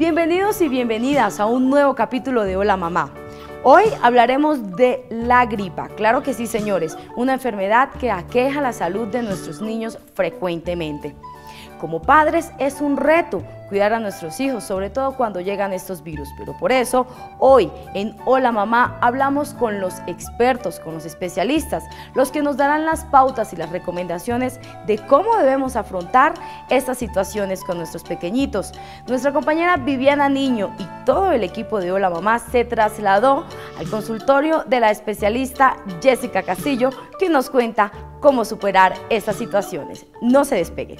Bienvenidos y bienvenidas a un nuevo capítulo de Hola Mamá. Hoy hablaremos de la gripa. Claro que sí, señores, una enfermedad que aqueja la salud de nuestros niños frecuentemente. Como padres es un reto cuidar a nuestros hijos, sobre todo cuando llegan estos virus, pero por eso hoy en Hola Mamá hablamos con los expertos, con los especialistas, los que nos darán las pautas y las recomendaciones de cómo debemos afrontar estas situaciones con nuestros pequeñitos. Nuestra compañera Viviana Niño y todo el equipo de Hola Mamá se trasladó al consultorio de la especialista Jessica Castillo, que nos cuenta cómo superar estas situaciones. No se despegue.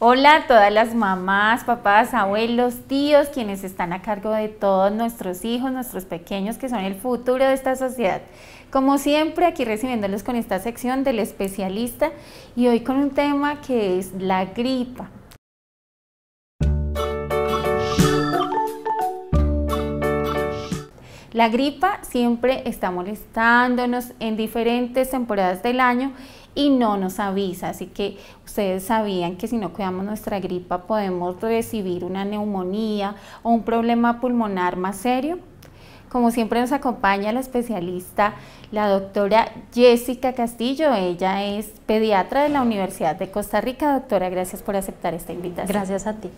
Hola a todas las mamás, papás, abuelos, tíos, quienes están a cargo de todos nuestros hijos, nuestros pequeños, que son el futuro de esta sociedad. Como siempre, aquí recibiéndolos con esta sección del especialista y hoy con un tema que es la gripa. La gripa siempre está molestándonos en diferentes temporadas del año y no nos avisa, así que ustedes sabían que si no cuidamos nuestra gripa podemos recibir una neumonía o un problema pulmonar más serio. Como siempre nos acompaña la especialista, la doctora Jessica Castillo. Ella es pediatra de la Universidad de Costa Rica. Doctora, gracias por aceptar esta invitación. Gracias a ti.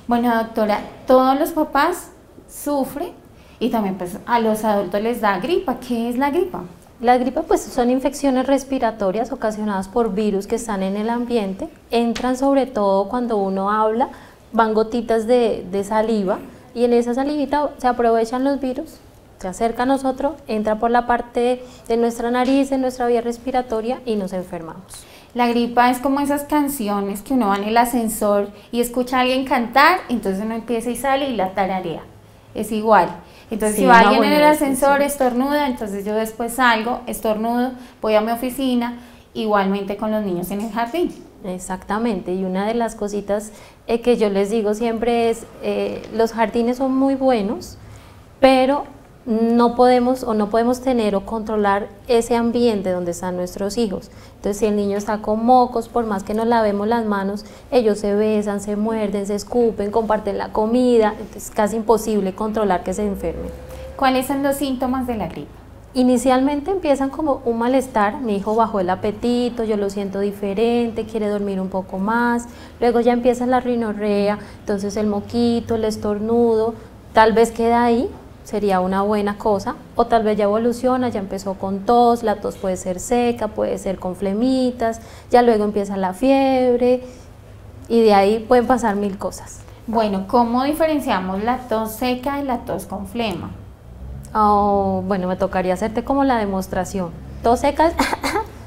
Bueno, doctora, todos los papás sufren y también pues a los adultos les da gripa. ¿Qué es la gripa? La gripa pues son infecciones respiratorias ocasionadas por virus que están en el ambiente, entran sobre todo cuando uno habla, van gotitas de saliva y en esa salivita se aprovechan los virus, se acerca a nosotros, entra por la parte de nuestra nariz, de nuestra vía respiratoria y nos enfermamos. La gripa es como esas canciones que uno va en el ascensor y escucha a alguien cantar, entonces uno empieza y sale y la tararea, es igual. Entonces sí, si va alguien en el ascensor, sí. Estornuda, entonces yo después salgo, estornudo, voy a mi oficina, igualmente con los niños en el jardín. Exactamente, y una de las cositas que yo les digo siempre es, los jardines son muy buenos, pero no podemos tener o controlar ese ambiente donde están nuestros hijos. Entonces si el niño está con mocos, por más que nos lavemos las manos, ellos se besan, se muerden, se escupen, comparten la comida, entonces es casi imposible controlar que se enfermen. ¿Cuáles son los síntomas de la gripa? Inicialmente empiezan como un malestar, mi hijo bajó el apetito, yo lo siento diferente, quiere dormir un poco más, luego ya empieza la rinorrea, entonces el moquito, el estornudo, tal vez queda ahí, sería una buena cosa, o tal vez ya evoluciona, ya empezó con tos, la tos puede ser seca, puede ser con flemitas, ya luego empieza la fiebre y de ahí pueden pasar mil cosas. Bueno, ¿cómo diferenciamos la tos seca de la tos con flema? Oh, bueno, me tocaría hacerte como la demostración. Tos seca es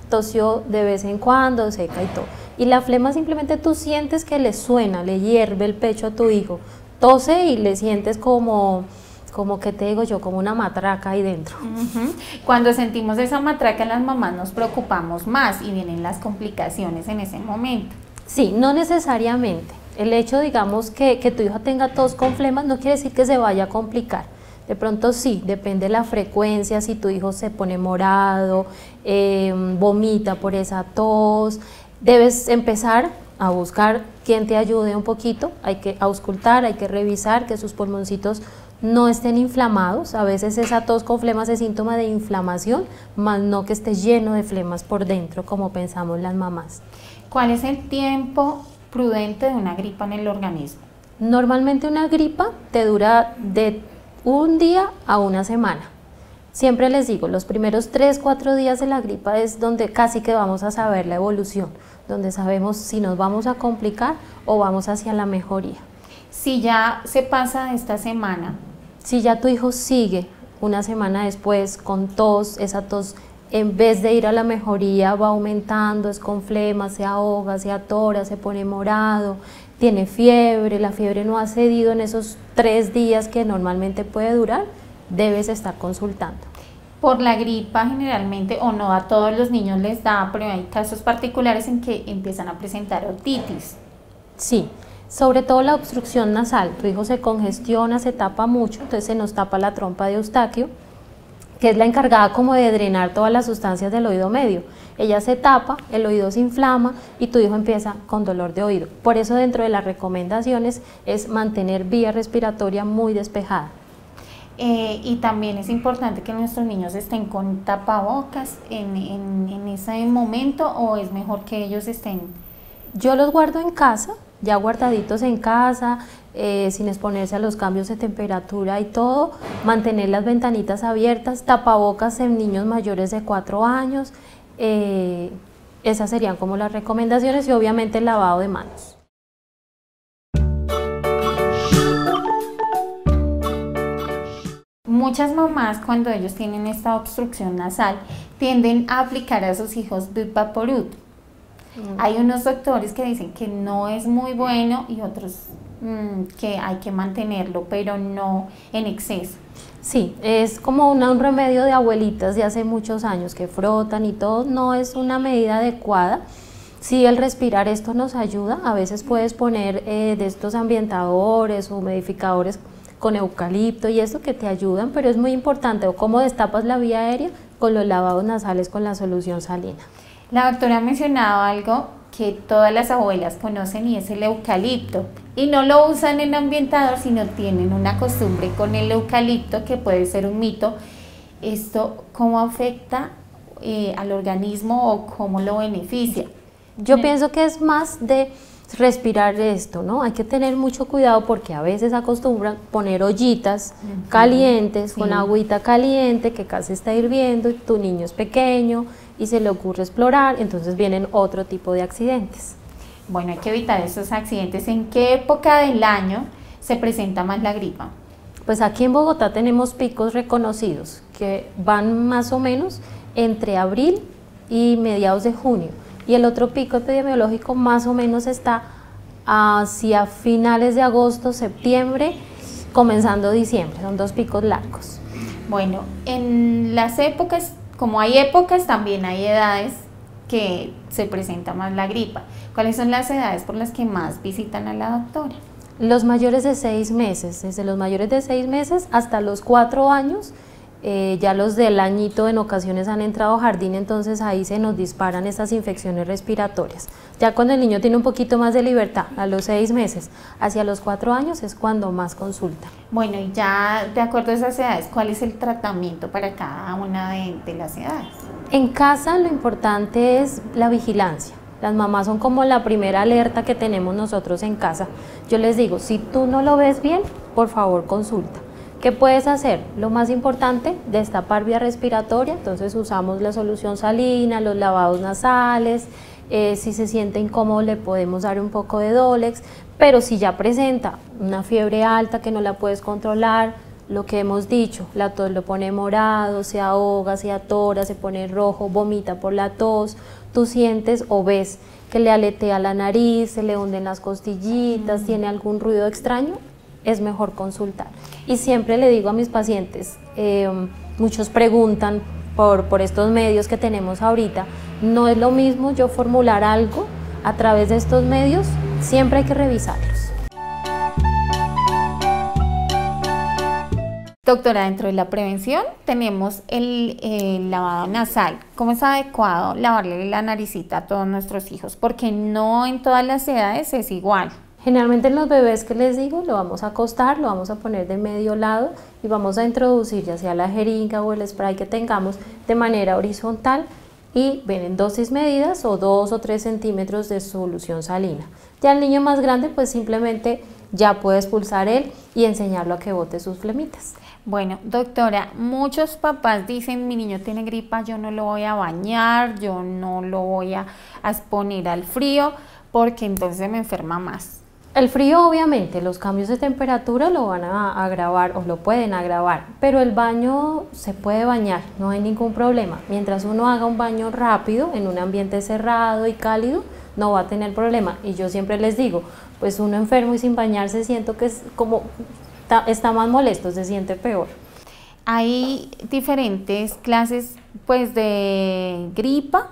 tosió de vez en cuando, seca y todo. Y la flema simplemente tú sientes que le suena, le hierve el pecho a tu hijo, tose y le sientes como que te digo yo, como una matraca ahí dentro. Cuando sentimos esa matraca, las mamás nos preocupamos más y vienen las complicaciones en ese momento. Sí, no necesariamente. El hecho, digamos, que tu hijo tenga tos con flemas no quiere decir que se vaya a complicar. De pronto sí, depende de la frecuencia, si tu hijo se pone morado, vomita por esa tos, debes empezar a buscar quien te ayude un poquito, hay que auscultar, hay que revisar que sus pulmoncitos no estén inflamados. A veces esa tos con flemas es síntoma de inflamación, más no que esté lleno de flemas por dentro, como pensamos las mamás. ¿Cuál es el tiempo prudente de una gripa en el organismo? Normalmente una gripa te dura de un día a una semana. Siempre les digo, los primeros 3-4 días de la gripa es donde casi que vamos a saber la evolución, donde sabemos si nos vamos a complicar o vamos hacia la mejoría. Si ya se pasa de esta semana, si ya tu hijo sigue una semana después con tos, esa tos en vez de ir a la mejoría va aumentando, es con flema, se ahoga, se atora, se pone morado, tiene fiebre, la fiebre no ha cedido en esos 3 días que normalmente puede durar, debes estar consultando. Por la gripa generalmente, o no a todos los niños les da, pero hay casos particulares en que empiezan a presentar otitis. Sí. Sobre todo la obstrucción nasal, tu hijo se congestiona, se tapa mucho, entonces se nos tapa la trompa de Eustaquio, que es la encargada como de drenar todas las sustancias del oído medio. Ella se tapa, el oído se inflama y tu hijo empieza con dolor de oído. Por eso dentro de las recomendaciones es mantener vía respiratoria muy despejada. Y también es importante que nuestros niños estén con tapabocas en ese momento, o es mejor que ellos estén. Yo los guardo en casa, ya guardaditos en casa, sin exponerse a los cambios de temperatura y todo, mantener las ventanitas abiertas, tapabocas en niños mayores de 4 años, esas serían como las recomendaciones, y obviamente el lavado de manos. Muchas mamás, cuando ellos tienen esta obstrucción nasal, tienden a aplicar a sus hijos Bupaporut. Hay unos doctores que dicen que no es muy bueno y otros que hay que mantenerlo, pero no en exceso. Sí, es como un remedio de abuelitas de hace muchos años que frotan y todo, no es una medida adecuada. Sí, el respirar esto nos ayuda, a veces puedes poner de estos ambientadores o humidificadores con eucalipto y esto que te ayudan, pero es muy importante, o cómo destapas la vía aérea con los lavados nasales con la solución salina. La doctora ha mencionado algo que todas las abuelas conocen y es el eucalipto, y no lo usan en ambientador, sino tienen una costumbre con el eucalipto, que puede ser un mito. ¿Esto cómo afecta al organismo o cómo lo beneficia? Yo pienso que es más de respirar esto, ¿no? Hay que tener mucho cuidado porque a veces acostumbran poner ollitas calientes con agüita caliente que casi está hirviendo y tu niño es pequeño y se le ocurre explorar, entonces vienen otro tipo de accidentes. Bueno, hay que evitar esos accidentes. ¿En qué época del año se presenta más la gripa? Pues aquí en Bogotá tenemos picos reconocidos que van más o menos entre abril y mediados de junio. Y el otro pico epidemiológico más o menos está hacia finales de agosto, septiembre, comenzando diciembre, son 2 picos largos. Bueno, en las épocas, como hay épocas, también hay edades que se presenta más la gripa. ¿Cuáles son las edades por las que más visitan a la doctora? Los mayores de 6 meses, desde los mayores de 6 meses hasta los 4 años, ya los del añito en ocasiones han entrado a jardín, entonces ahí se nos disparan estas infecciones respiratorias. Ya cuando el niño tiene un poquito más de libertad, a los 6 meses, hacia los 4 años es cuando más consulta. Bueno, y ya de acuerdo a esas edades, ¿cuál es el tratamiento para cada una de las edades? En casa lo importante es la vigilancia. Las mamás son como la primera alerta que tenemos nosotros en casa. Yo les digo, si tú no lo ves bien, por favor consulta. ¿Qué puedes hacer? Lo más importante, destapar vía respiratoria, entonces usamos la solución salina, los lavados nasales, si se siente incómodo le podemos dar un poco de Dolex, pero si ya presenta una fiebre alta que no la puedes controlar, lo que hemos dicho, la tos lo pone morado, se ahoga, se atora, se pone rojo, vomita por la tos, tú sientes o ves que le aletea la nariz, se le hunden las costillitas, tiene algún ruido extraño, es mejor consultar. Y siempre le digo a mis pacientes, muchos preguntan por estos medios que tenemos ahorita, no es lo mismo yo formular algo a través de estos medios, siempre hay que revisarlos. Doctora, dentro de la prevención tenemos el lavado nasal. ¿Cómo es adecuado lavarle la naricita a todos nuestros hijos? Porque no en todas las edades es igual. Generalmente en los bebés que les digo, lo vamos a acostar, lo vamos a poner de medio lado y vamos a introducir ya sea la jeringa o el spray que tengamos de manera horizontal y vienen dosis medidas o 2 o 3 centímetros de solución salina. Ya el niño más grande pues simplemente ya puede expulsar él y enseñarlo a que bote sus flemitas. Bueno, doctora, muchos papás dicen, mi niño tiene gripa, yo no lo voy a bañar, yo no lo voy a exponer al frío porque entonces me enferma más. El frío obviamente, los cambios de temperatura lo van a agravar o lo pueden agravar, pero el baño se puede bañar, no hay ningún problema. Mientras uno haga un baño rápido en un ambiente cerrado y cálido, no va a tener problema. Y yo siempre les digo, pues uno enfermo y sin bañarse siento que es como, está más molesto, se siente peor. Hay diferentes clases pues de gripa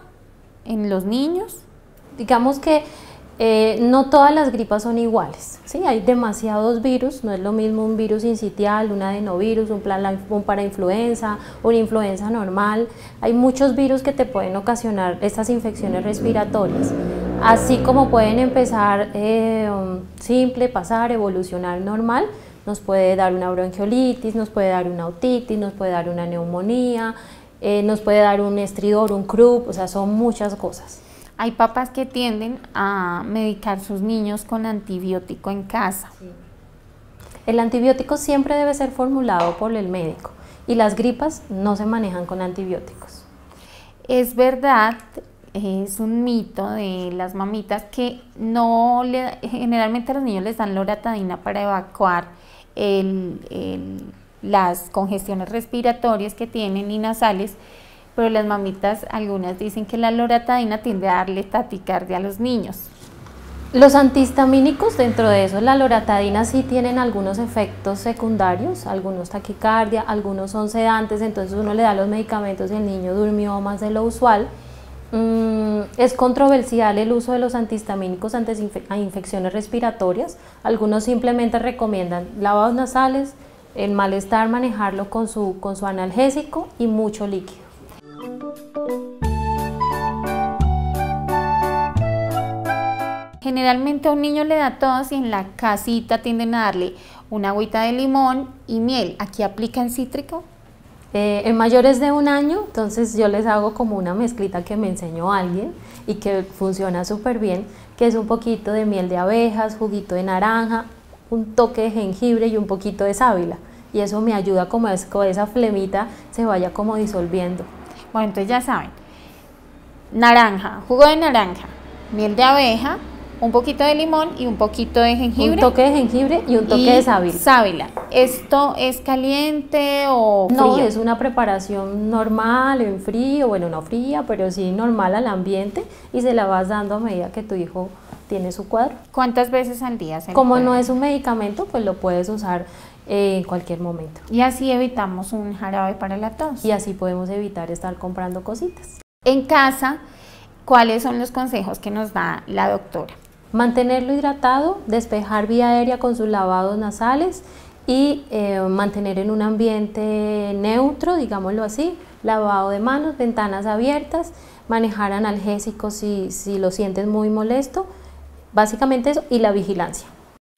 en los niños. Digamos que No todas las gripas son iguales, ¿sí? Hay demasiados virus, no es lo mismo un virus sincitial, un adenovirus, un parainfluenza, una influenza normal. Hay muchos virus que te pueden ocasionar estas infecciones respiratorias, así como pueden empezar simple, pasar, evolucionar normal. Nos puede dar una bronquiolitis, nos puede dar una otitis, nos puede dar una neumonía, nos puede dar un estridor, un croup, o sea, son muchas cosas. Hay papás que tienden a medicar sus niños con antibiótico en casa. Sí. El antibiótico siempre debe ser formulado por el médico y las gripas no se manejan con antibióticos. Es verdad, es un mito de las mamitas que generalmente a los niños les dan loratadina para evacuar las congestiones respiratorias que tienen y nasales, pero las mamitas, algunas dicen que la loratadina tiende a darle taticardia a los niños. Los antihistamínicos, dentro de eso, la loratadina sí tienen algunos efectos secundarios, algunos taquicardia, algunos son sedantes, entonces uno le da los medicamentos y el niño durmió más de lo usual. Es controversial el uso de los antihistamínicos ante infecciones respiratorias. Algunos simplemente recomiendan lavados nasales, el malestar manejarlo con su analgésico y mucho líquido. Generalmente a un niño le da tos y en la casita tienden a darle una agüita de limón y miel. ¿Aquí aplican cítrico? En mayores de 1 año, entonces yo les hago como una mezclita que me enseñó alguien y que funciona súper bien, que es un poquito de miel de abejas, juguito de naranja, un toque de jengibre y un poquito de sábila. Y eso me ayuda como a que esa flemita se vaya como disolviendo. Bueno, entonces ya saben, naranja, jugo de naranja, miel de abeja, un poquito de limón y un poquito de jengibre. Un toque de jengibre y un toque de sábila. Sábila. ¿Esto es caliente o frío? No, es una preparación normal, en frío, bueno, no fría, pero sí normal al ambiente y se la vas dando a medida que tu hijo tiene su cuadro. ¿Cuántas veces al día se Como puede? no es un medicamento, pues lo puedes usar en cualquier momento. Y así evitamos un jarabe para la tos. Y así podemos evitar estar comprando cositas. En casa, ¿cuáles son los consejos que nos da la doctora? Mantenerlo hidratado, despejar vía aérea con sus lavados nasales y mantener en un ambiente neutro, digámoslo así, lavado de manos, ventanas abiertas, manejar analgésicos si lo sientes muy molesto, básicamente eso, y la vigilancia.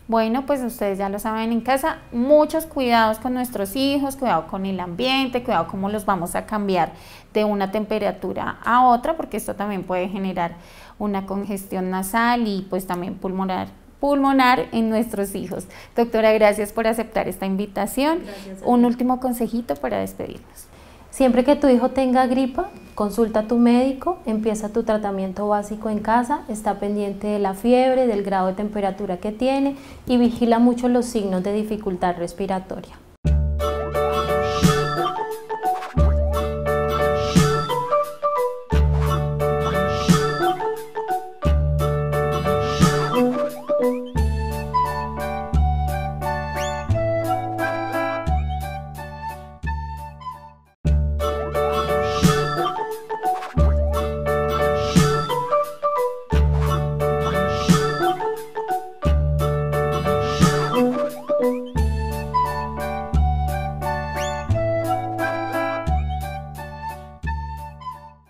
Bueno, pues ustedes ya lo saben en casa, muchos cuidados con nuestros hijos, cuidado con el ambiente, cuidado cómo los vamos a cambiar de una temperatura a otra, porque esto también puede generar una congestión nasal y pues también pulmonar en nuestros hijos. Doctora, gracias por aceptar esta invitación. Un último consejito para despedirnos. Siempre que tu hijo tenga gripa, consulta a tu médico, empieza tu tratamiento básico en casa, está pendiente de la fiebre, del grado de temperatura que tiene y vigila mucho los signos de dificultad respiratoria.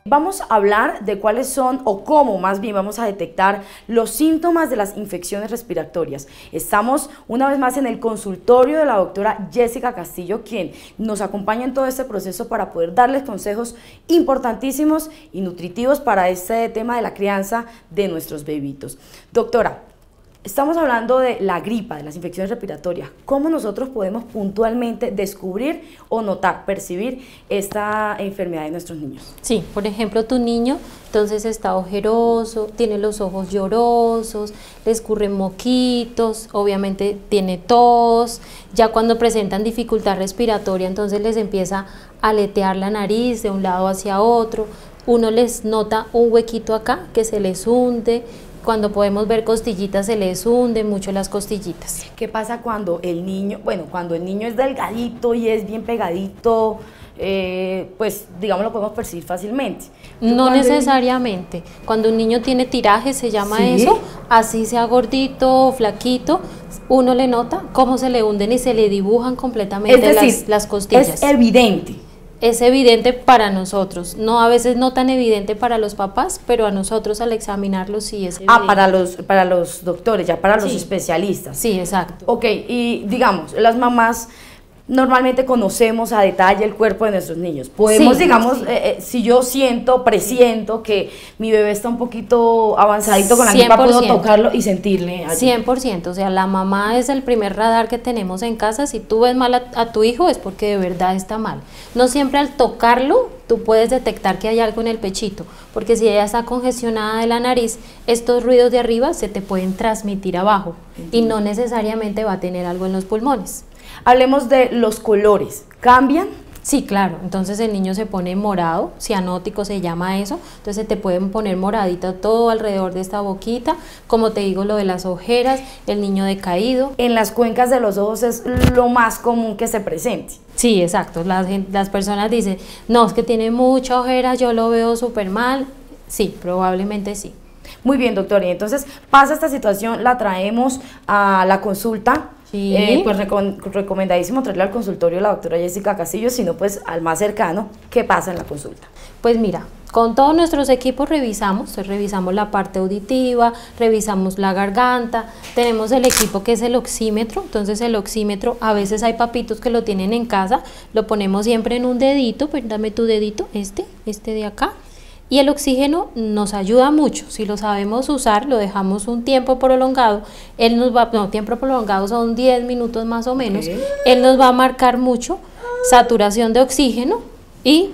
Vamos a hablar de cuáles son, o cómo más bien vamos a detectar los síntomas de las infecciones respiratorias. Estamos una vez más en el consultorio de la doctora Jessica Castillo, quien nos acompaña en todo este proceso para poder darles consejos importantísimos y nutritivos para este tema de la crianza de nuestros bebitos. Doctora, estamos hablando de la gripa, de las infecciones respiratorias. ¿Cómo nosotros podemos puntualmente descubrir o notar, percibir esta enfermedad de nuestros niños? Sí, por ejemplo, tu niño entonces está ojeroso, tiene los ojos llorosos, le escurren moquitos, obviamente tiene tos, ya cuando presentan dificultad respiratoria entonces les empieza a aletear la nariz de un lado hacia otro, uno les nota un huequito acá que se les hunde. Cuando podemos ver costillitas se les hunden mucho las costillitas. ¿Qué pasa cuando el niño, cuando el niño es delgadito y es bien pegadito pues digamos lo podemos percibir fácilmente. No necesariamente. Cuando un niño tiene tiraje, se llama eso, así sea gordito o flaquito, uno le nota cómo se le hunden y se le dibujan completamente, es decir, las costillas. Es evidente. Es evidente para nosotros, no, a veces no tan evidente para los papás, pero a nosotros al examinarlo sí es evidente. Para los doctores, ya para los especialistas. Sí, exacto. Ok, y digamos, las mamás normalmente conocemos a detalle el cuerpo de nuestros niños. Podemos, digamos, si yo presiento que mi bebé está un poquito avanzadito con la gripa, puedo tocarlo y sentirle allí. 100%, o sea, la mamá es el primer radar que tenemos en casa. Si tú ves mal a tu hijo es porque de verdad está mal. No siempre al tocarlo tú puedes detectar que hay algo en el pechito, porque si ella está congestionada de la nariz, estos ruidos de arriba se te pueden transmitir abajo y no necesariamente va a tener algo en los pulmones. Hablemos de los colores, ¿cambian? Sí, claro, entonces el niño se pone morado, cianótico se llama eso, entonces te pueden poner moradito todo alrededor de esta boquita, como te digo, lo de las ojeras, el niño decaído. En las cuencas de los ojos es lo más común que se presente. Sí, exacto, las personas dicen, no, es que tiene mucha ojera, yo lo veo súper mal. Sí, probablemente sí. Muy bien, doctora, y entonces pasa esta situación, la traemos a la consulta. Sí. Pues recomendadísimo traerle al consultorio a la doctora Jessica Castillo, sino pues al más cercano. ¿Qué pasa en la consulta? Pues mira, con todos nuestros equipos revisamos la parte auditiva, revisamos la garganta, tenemos el equipo que es el oxímetro, entonces el oxímetro, a veces hay papitos que lo tienen en casa, lo ponemos siempre en un dedito, pues dame tu dedito, este de acá. Y el oxígeno nos ayuda mucho, si lo sabemos usar, lo dejamos un tiempo prolongado, tiempo prolongado son 10 minutos más o menos, él nos va a marcar mucho saturación de oxígeno y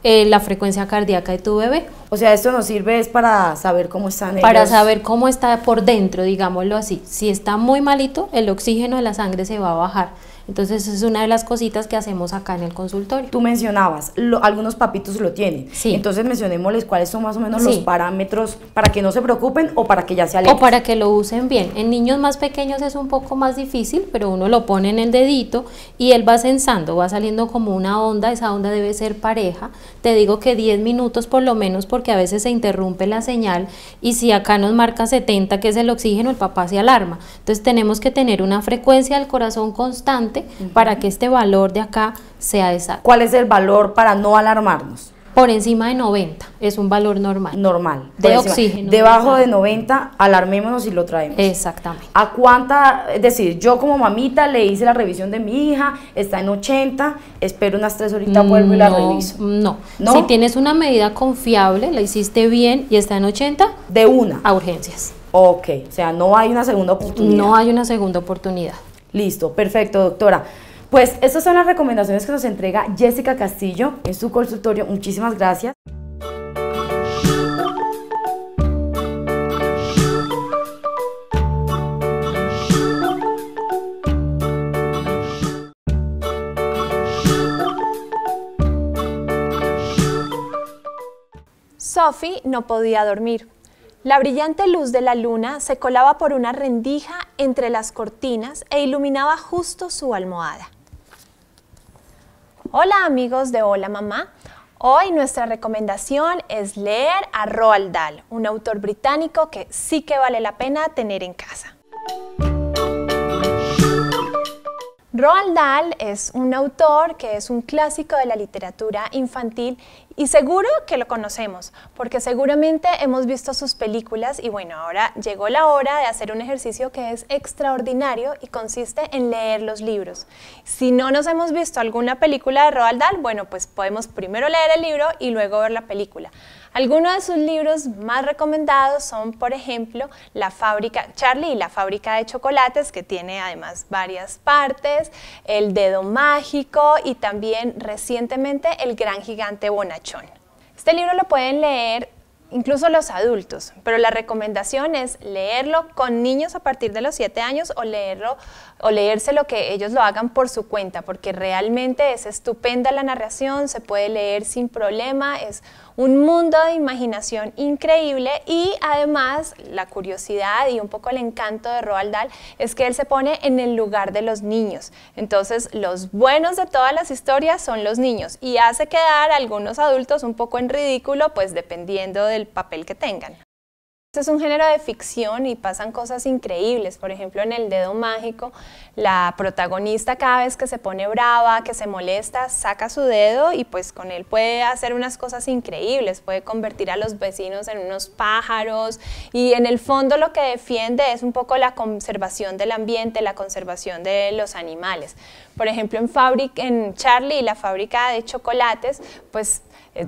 la frecuencia cardíaca de tu bebé. O sea, esto nos sirve es para saber cómo están ellos. Para saber cómo está por dentro, digámoslo así. Si está muy malito, el oxígeno de la sangre se va a bajar. Entonces es una de las cositas que hacemos acá en el consultorio. Tú mencionabas, algunos papitos lo tienen. Sí. Entonces mencionémosles cuáles son más o menos los parámetros para que no se preocupen o para que ya se alejen. O para que lo usen bien. En niños más pequeños es un poco más difícil, pero uno lo pone en el dedito y él va sensando, va saliendo como una onda, esa onda debe ser pareja. Te digo que 10 minutos por lo menos porque a veces se interrumpe la señal y si acá nos marca 70 que es el oxígeno, el papá se alarma. Entonces tenemos que tener una frecuencia del corazón constante para que este valor de acá sea exacto. ¿Cuál es el valor para no alarmarnos? Por encima de 90, es un valor normal. Normal. De oxígeno. Debajo de 90, alarmémonos y lo traemos. Exactamente. ¿A cuánta? Es decir, yo como mamita le hice la revisión de mi hija, está en 80, espero unas 3 horitas, vuelvo y la reviso. No. Si tienes una medida confiable, la hiciste bien y está en 80, de una. A urgencias. Ok, o sea, no hay una segunda oportunidad. No hay una segunda oportunidad. Listo, perfecto, doctora. Pues estas son las recomendaciones que nos entrega Jessica Castillo en su consultorio. Muchísimas gracias. Sophie no podía dormir. La brillante luz de la luna se colaba por una rendija entre las cortinas e iluminaba justo su almohada. Hola amigos de Hola Mamá. Hoy nuestra recomendación es leer a Roald Dahl, un autor británico que sí que vale la pena tener en casa. Roald Dahl es un autor que es un clásico de la literatura infantil y seguro que lo conocemos porque seguramente hemos visto sus películas y bueno, ahora llegó la hora de hacer un ejercicio que es extraordinario y consiste en leer los libros. Si no nos hemos visto alguna película de Roald Dahl, bueno, pues podemos primero leer el libro y luego ver la película. Algunos de sus libros más recomendados son, por ejemplo, Charlie y la fábrica de chocolates, que tiene además varias partes, El dedo mágico y también recientemente El gran gigante bonachón. Este libro lo pueden leer incluso los adultos, pero la recomendación es leerlo con niños a partir de los 7 años o leérselo que ellos lo hagan por su cuenta, porque realmente es estupenda la narración, se puede leer sin problema, es un mundo de imaginación increíble y además la curiosidad y un poco el encanto de Roald Dahl es que él se pone en el lugar de los niños. Entonces los buenos de todas las historias son los niños y hace quedar a algunos adultos un poco en ridículo, pues dependiendo del papel que tengan. Este es un género de ficción y pasan cosas increíbles. Por ejemplo, en El Dedo Mágico, la protagonista cada vez que se pone brava, que se molesta, saca su dedo y pues con él puede hacer unas cosas increíbles, puede convertir a los vecinos en unos pájaros y en el fondo lo que defiende es un poco la conservación del ambiente, la conservación de los animales. Por ejemplo, en Charlie y la fábrica de chocolates, pues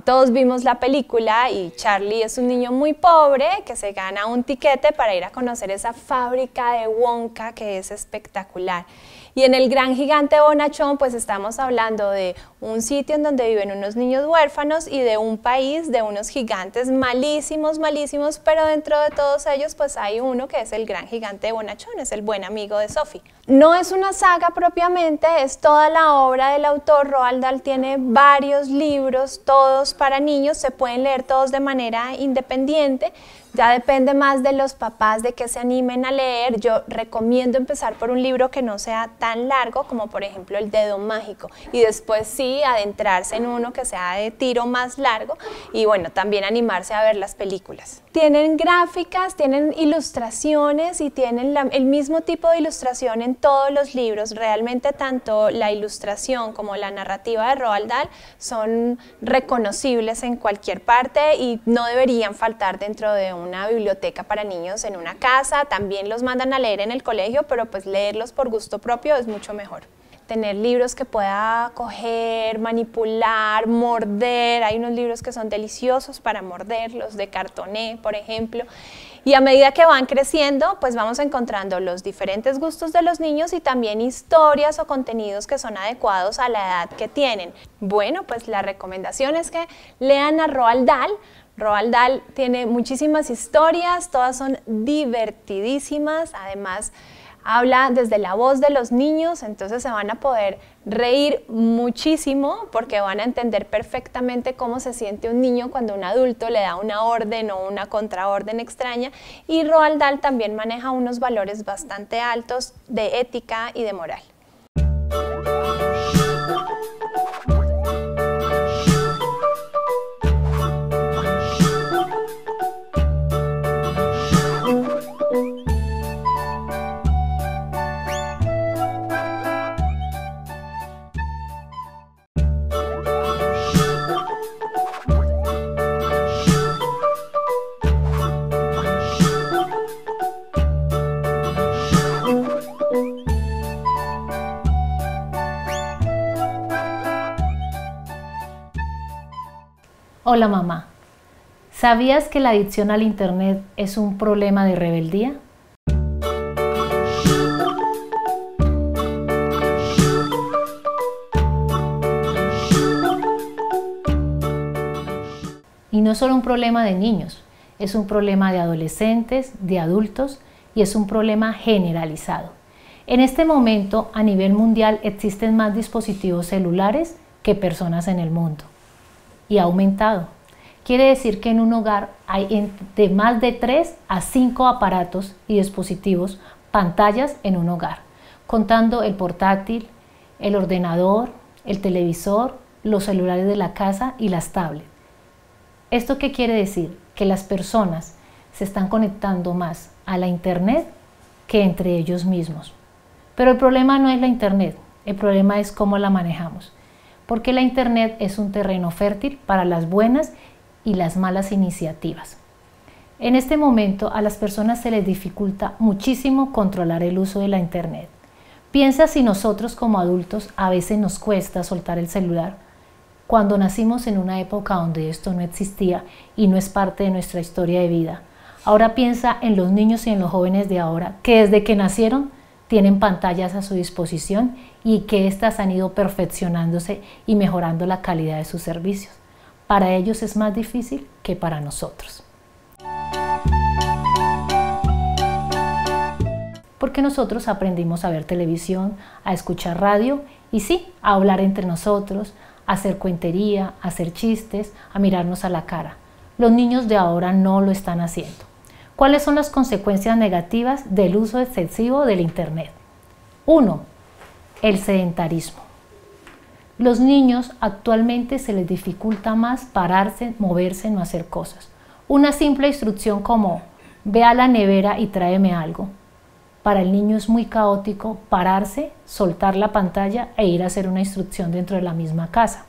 todos vimos la película y Charlie es un niño muy pobre que se gana un tiquete para ir a conocer esa fábrica de Wonka que es espectacular. Y en El Gran Gigante Bonachón pues estamos hablando de un sitio en donde viven unos niños huérfanos y de un país de unos gigantes malísimos, malísimos, pero dentro de todos ellos pues hay uno que es el Gran Gigante Bonachón, es el buen amigo de Sophie. No es una saga propiamente, es toda la obra del autor. Roald Dahl tiene varios libros, todos para niños, se pueden leer todos de manera independiente. Ya depende más de los papás de que se animen a leer. Yo recomiendo empezar por un libro que no sea tan largo como por ejemplo El Dedo Mágico y después sí adentrarse en uno que sea de tiro más largo y bueno, también animarse a ver las películas. Tienen gráficas, tienen ilustraciones y tienen el mismo tipo de ilustración en todos los libros. Realmente tanto la ilustración como la narrativa de Roald Dahl son reconocibles en cualquier parte y no deberían faltar dentro de una biblioteca para niños en una casa. También los mandan a leer en el colegio, pero pues leerlos por gusto propio es mucho mejor. Tener libros que pueda coger, manipular, morder. Hay unos libros que son deliciosos para morder, los de Cartoné, por ejemplo. Y a medida que van creciendo, pues vamos encontrando los diferentes gustos de los niños y también historias o contenidos que son adecuados a la edad que tienen. Bueno, pues la recomendación es que lean a Roald Dahl. Roald Dahl tiene muchísimas historias, todas son divertidísimas, además habla desde la voz de los niños, entonces se van a poder reír muchísimo porque van a entender perfectamente cómo se siente un niño cuando un adulto le da una orden o una contraorden extraña y Roald Dahl también maneja unos valores bastante altos de ética y de moral. Hola mamá, ¿sabías que la adicción al internet es un problema de rebeldía? Y no es solo un problema de niños, es un problema de adolescentes, de adultos y es un problema generalizado. En este momento, a nivel mundial, existen más dispositivos celulares que personas en el mundo. Y ha aumentado. Quiere decir que en un hogar hay de más de 3 a 5 aparatos y dispositivos, pantallas en un hogar, contando el portátil, el ordenador, el televisor, los celulares de la casa y las tablets. ¿Esto qué quiere decir? Que las personas se están conectando más a la internet que entre ellos mismos. Pero el problema no es la internet, el problema es cómo la manejamos. Porque la internet es un terreno fértil para las buenas y las malas iniciativas. En este momento a las personas se les dificulta muchísimo controlar el uso de la internet. Piensa si nosotros como adultos a veces nos cuesta soltar el celular, cuando nacimos en una época donde esto no existía y no es parte de nuestra historia de vida. Ahora piensa en los niños y en los jóvenes de ahora, que desde que nacieron tienen pantallas a su disposición y que éstas han ido perfeccionándose y mejorando la calidad de sus servicios. Para ellos es más difícil que para nosotros. Porque nosotros aprendimos a ver televisión, a escuchar radio y sí, a hablar entre nosotros, a hacer cuentería, a hacer chistes, a mirarnos a la cara. Los niños de ahora no lo están haciendo. ¿Cuáles son las consecuencias negativas del uso excesivo del Internet? 1. El sedentarismo. Los niños actualmente se les dificulta más pararse, moverse, no hacer cosas. Una simple instrucción como ve a la nevera y tráeme algo. Para el niño es muy caótico pararse, soltar la pantalla e ir a hacer una instrucción dentro de la misma casa.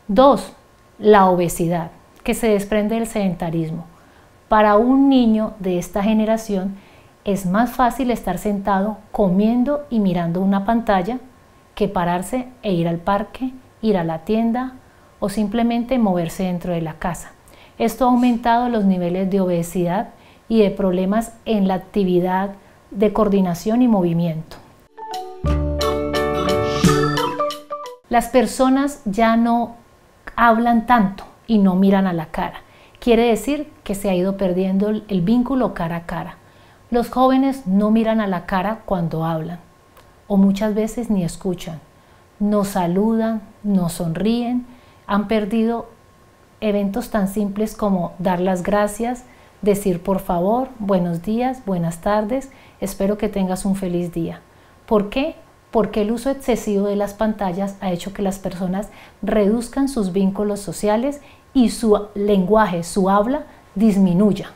2. La obesidad, que se desprende del sedentarismo. Para un niño de esta generación es más fácil estar sentado comiendo y mirando una pantalla que pararse e ir al parque, ir a la tienda o simplemente moverse dentro de la casa. Esto ha aumentado los niveles de obesidad y de problemas en la actividad de coordinación y movimiento. Las personas ya no hablan tanto y no miran a la cara. Quiere decir que se ha ido perdiendo el vínculo cara a cara. Los jóvenes no miran a la cara cuando hablan o muchas veces ni escuchan. No saludan, no sonríen, han perdido eventos tan simples como dar las gracias, decir por favor, buenos días, buenas tardes, espero que tengas un feliz día. ¿Por qué? Porque el uso excesivo de las pantallas ha hecho que las personas reduzcan sus vínculos sociales y su lenguaje, su habla, disminuya.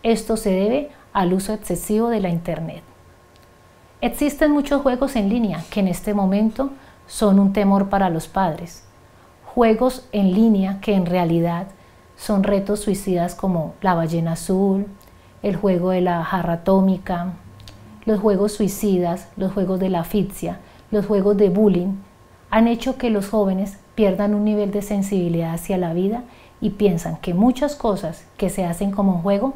Esto se debe al uso excesivo de la Internet. Existen muchos juegos en línea que en este momento son un temor para los padres. Juegos en línea que en realidad son retos suicidas como la ballena azul, el juego de la jarra atómica, los juegos suicidas, los juegos de la asfixia, los juegos de bullying, han hecho que los jóvenes pierdan un nivel de sensibilidad hacia la vida y piensan que muchas cosas que se hacen como un juego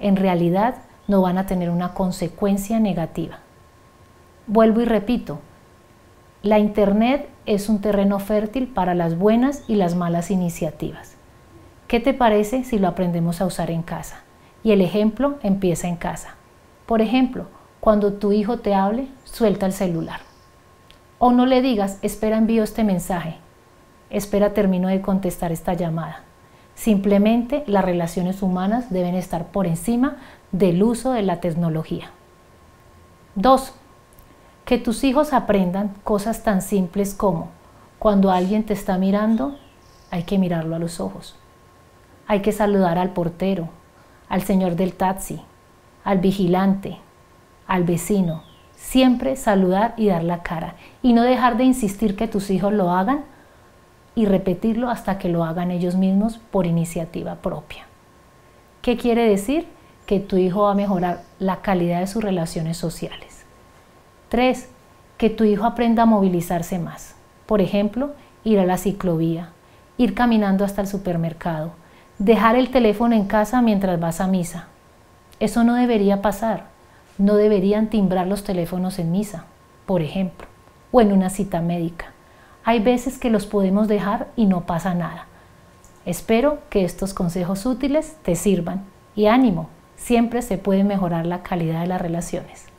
en realidad no van a tener una consecuencia negativa. Vuelvo y repito, la Internet es un terreno fértil para las buenas y las malas iniciativas. ¿Qué te parece si lo aprendemos a usar en casa? Y el ejemplo empieza en casa. Por ejemplo, cuando tu hijo te hable, suelta el celular. O no le digas, espera envío este mensaje, espera termino de contestar esta llamada. Simplemente las relaciones humanas deben estar por encima del uso de la tecnología. 2. Que tus hijos aprendan cosas tan simples como cuando alguien te está mirando, hay que mirarlo a los ojos. Hay que saludar al portero, al señor del taxi, al vigilante, al vecino. Siempre saludar y dar la cara y no dejar de insistir que tus hijos lo hagan y repetirlo hasta que lo hagan ellos mismos por iniciativa propia. ¿Qué quiere decir? Que tu hijo va a mejorar la calidad de sus relaciones sociales. 3. Que tu hijo aprenda a movilizarse más. Por ejemplo, ir a la ciclovía, ir caminando hasta el supermercado, dejar el teléfono en casa mientras vas a misa. Eso no debería pasar. No deberían timbrar los teléfonos en misa, por ejemplo, o en una cita médica. Hay veces que los podemos dejar y no pasa nada. Espero que estos consejos útiles te sirvan y ánimo, siempre se puede mejorar la calidad de las relaciones.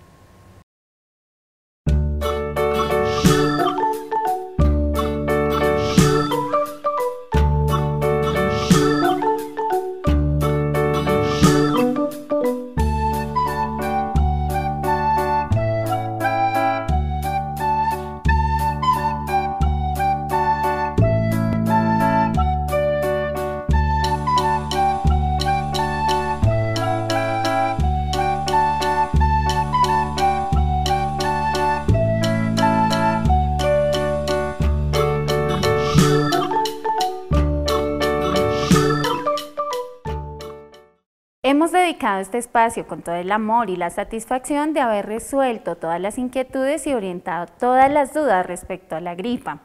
Hemos dedicado este espacio con todo el amor y la satisfacción de haber resuelto todas las inquietudes y orientado todas las dudas respecto a la gripa.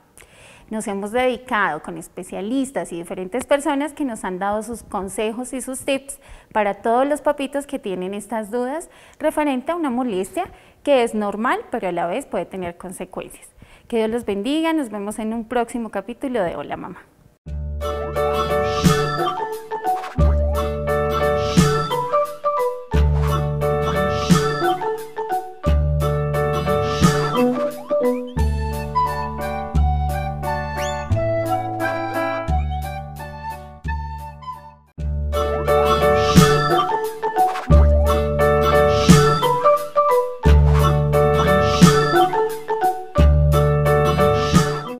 Nos hemos dedicado con especialistas y diferentes personas que nos han dado sus consejos y sus tips para todos los papitos que tienen estas dudas referente a una molestia que es normal, pero a la vez puede tener consecuencias. Que Dios los bendiga, nos vemos en un próximo capítulo de Hola Mamá.